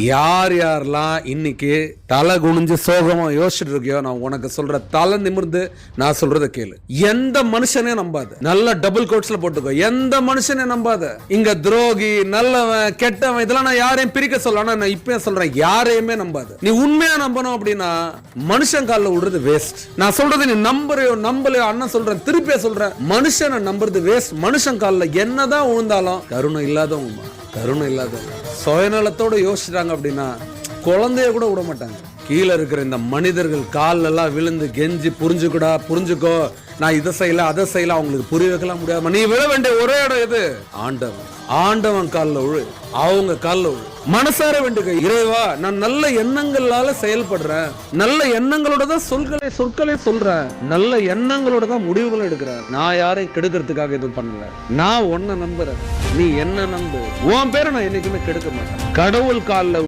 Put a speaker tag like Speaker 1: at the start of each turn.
Speaker 1: யார் யாரெல்லாம் இன்னைக்கு தலை குனிஞ்சு சோகமா யோசிச்சுட்டு இருக்கியோ, நான் உனக்கு சொல்ற தலை நிமிர்ந்து நான் சொல்றத கேளு. எந்த மனுஷனே நம்பாத. நல்ல டபுள் கோட்ஸ்ல போட்டுக்கோ. எந்த மனுஷனே நம்பாத. இங்க துரோகி, நல்லவன், கெட்டவன் இதெல்லாம் நான் யாரையும் பிரிக்க சொல்ல. ஆனா நான் இப்ப சொல்றேன், யாரையுமே நம்பாத. நீ உண்மையா நம்பணும் அப்படின்னா மனுஷன் காலில் விடுறது வேஸ்ட். நான் சொல்றது நீ நம்புறையோ நம்பலையோ, அண்ணன் சொல்றேன், திருப்பிய சொல்றேன், மனுஷனை நம்புறது வேஸ்ட். மனுஷன் காலில் என்னதான் விழுந்தாலும் கருணை இல்லாதவங்க, கருணை இல்லாதவங்க, சுயநலத்தோட யோசிச்சுட்டாங்க அப்படின்னா குழந்தைய கூட விட மாட்டாங்க. கீழே இருக்கிற இந்த மனிதர்கள் கால் எல்லாம் விழுந்து கெஞ்சி புரிஞ்சுக்கூடா, புரிஞ்சுக்கோ, நான் இதை செய்யல அதை செய்யல, அவங்களுக்கு புரிய வைக்கலாம் முடியாம நீ விழ வேண்டிய ஒரே இடம் எது? ஆண்டவன். ஆண்டவன் காலில் விழு, அவங்க காலில் விழு. மனசார வேண்டிய இறைவா, நான் நல்ல எண்ணங்களால செயல்படுறேன், நல்ல எண்ணங்களோட தான் சொற்களை சொல்றேன், நல்ல எண்ணங்களோட தான் முடிவுகள் எடுக்கிறேன். நான் யாரையும் கெடுக்கிறதுக்காக எதுவும் பண்ணல. நான் உன்னை நம்புறேன், நீ என்ன நம்பு. உன் பேரை நான் என்னைக்குமே கெடுக்க மாட்டேன். கடவுள் காலில்